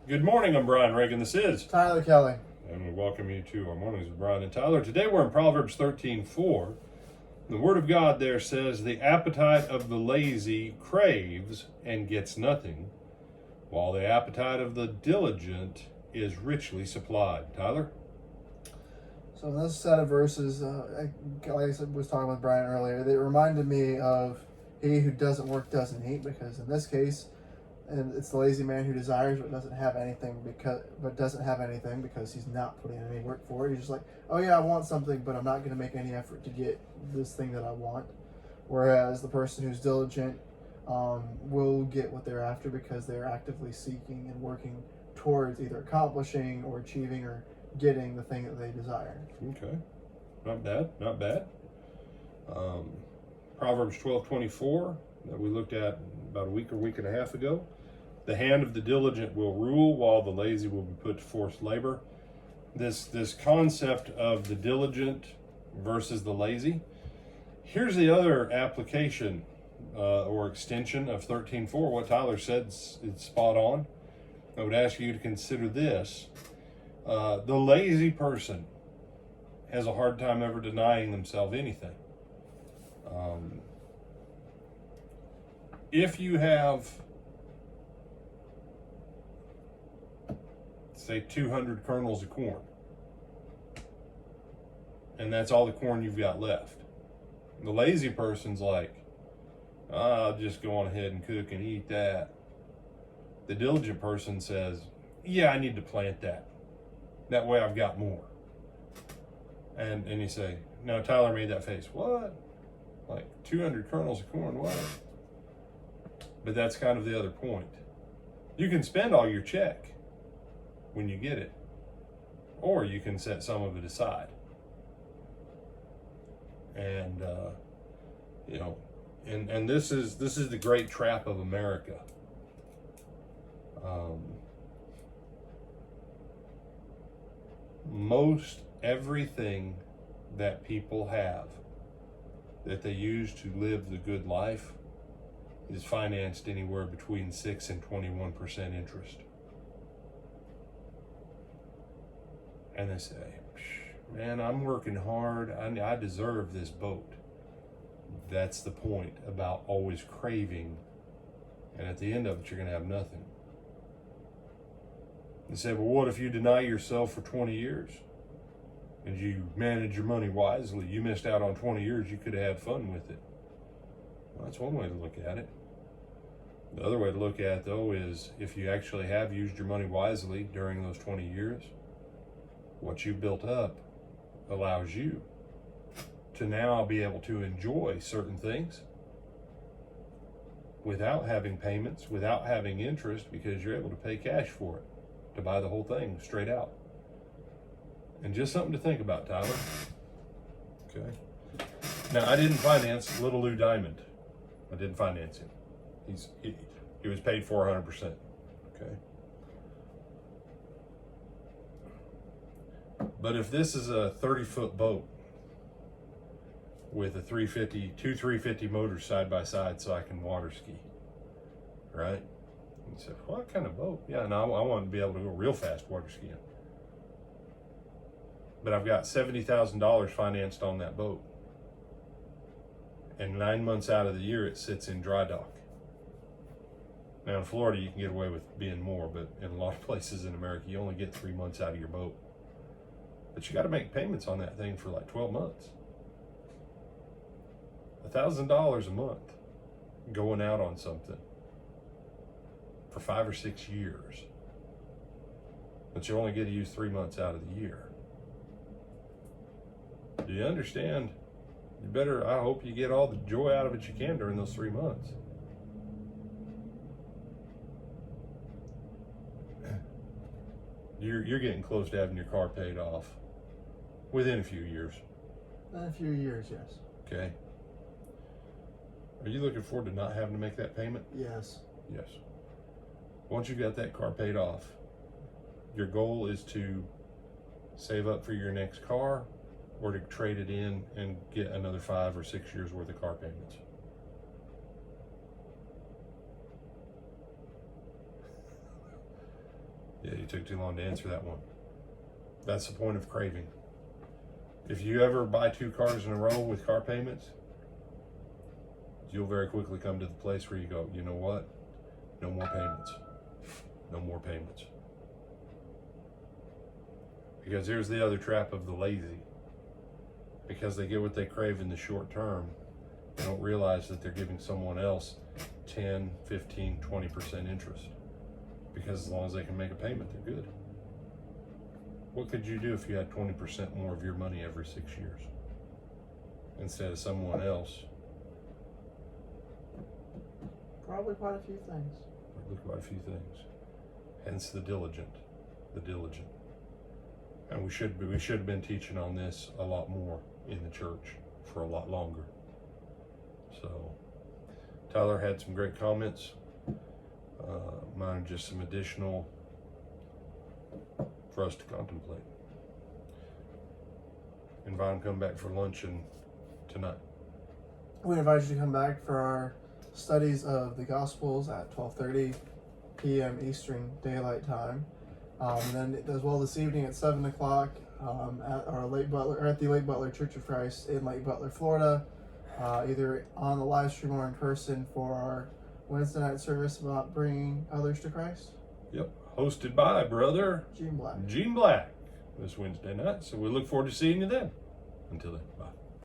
Good morning, I'm Brian Reagan. This is Tyler Kelly. and we welcome you to our mornings with Brian and Tyler. Today we're in Proverbs 13:4. The Word of God there says, "The appetite of the lazy craves and gets nothing, while the appetite of the diligent is richly supplied." Tyler? So in this set of verses, like I said, was talking with Brian earlier, they reminded me of he who doesn't work doesn't eat, because in this case, and it's the lazy man who desires but doesn't have anything because he's not putting in any work for it. He's just like, oh yeah, I want something, but I'm not going to make any effort to get this thing that I want. Whereas the person who's diligent will get what they're after because they're actively seeking and working towards either accomplishing or achieving or getting the thing that they desire. Okay. Not bad, not bad. Proverbs 12:24 that we looked at about a week and a half ago. The hand of the diligent will rule, while the lazy will be put to forced labor. This concept of the diligent versus the lazy. Here's the other application or extension of 13:4. What Tyler said is spot on. I would ask you to consider this. The lazy person has a hard time ever denying themselves anything. If you have, say, 200 kernels of corn, and that's all the corn you've got left, the lazy person's like, I'll just go on ahead and cook and eat that. The diligent person says, yeah, I need to plant that. That way I've got more. And you say, no, Tyler made that face. What? Like 200 kernels of corn, what? But that's kind of the other point. You can spend all your check when you get it, or you can set some of it aside. And and this is the great trap of America. Most everything that people have that they use to live the good life is financed anywhere between 6 and 21% interest. And they say, man, I'm working hard. I deserve this boat. That's the point about always craving. And at the end of it, you're going to have nothing. They say, well, what if you deny yourself for 20 years and you manage your money wisely? You missed out on 20 years. You could have had fun with it. Well, that's one way to look at it. The other way to look at it, though, is if you actually have used your money wisely during those 20 years, what you've built up allows you to now be able to enjoy certain things without having payments, without having interest, because you're able to pay cash for it, to buy the whole thing straight out. And just something to think about, Tyler. Okay. Now, I didn't finance Little Lou Diamond. I didn't finance him. He was paid for 100%. Okay. But if this is a 30-foot boat with a two 350 motors side by side so I can water ski, right? And you said, what kind of boat? Yeah, no, I want to be able to go real fast water skiing. But I've got $70,000 financed on that boat. And 9 months out of the year, it sits in dry dock. Now in Florida, you can get away with being more, but in a lot of places in America, you only get 3 months out of your boat. But you got to make payments on that thing for like 12 months. $1,000 a month going out on something for 5 or 6 years. But you only get to use 3 months out of the year. Do you understand? I hope you get all the joy out of it you can during those 3 months. You're getting close to having your car paid off within a few years. In a few years, yes. Okay. Are you looking forward to not having to make that payment? Yes. Yes. Once you got that car paid off, your goal is to save up for your next car or to trade it in and get another 5 or 6 years worth of car payments. Yeah, you took too long to answer that one. That's the point of craving. If you ever buy 2 cars in a row with car payments, you'll very quickly come to the place where you go, you know what? No more payments. No more payments. Because here's the other trap of the lazy. Because they get what they crave in the short term, they don't realize that they're giving someone else 10, 15, 20% interest. Because as long as they can make a payment, they're good. What could you do if you had 20% more of your money every 6 years instead of someone else? Probably quite a few things. Probably quite a few things. Hence the diligent. The diligent. And we should have been teaching on this a lot more in the church for a lot longer. So Tyler had some great comments. Mine are just some additional for us to contemplate. Invite him to come back for lunch and tonight. We invite you to come back for our studies of the Gospels at 12:30 p.m. Eastern Daylight Time. And then as well this evening at 7 o'clock at our at the Lake Butler Church of Christ in Lake Butler, Florida, either on the live stream or in person for our Wednesday night service about bringing others to Christ. Yep, hosted by Brother Gene Black. Gene Black this Wednesday night. So we look forward to seeing you then. Until then, bye.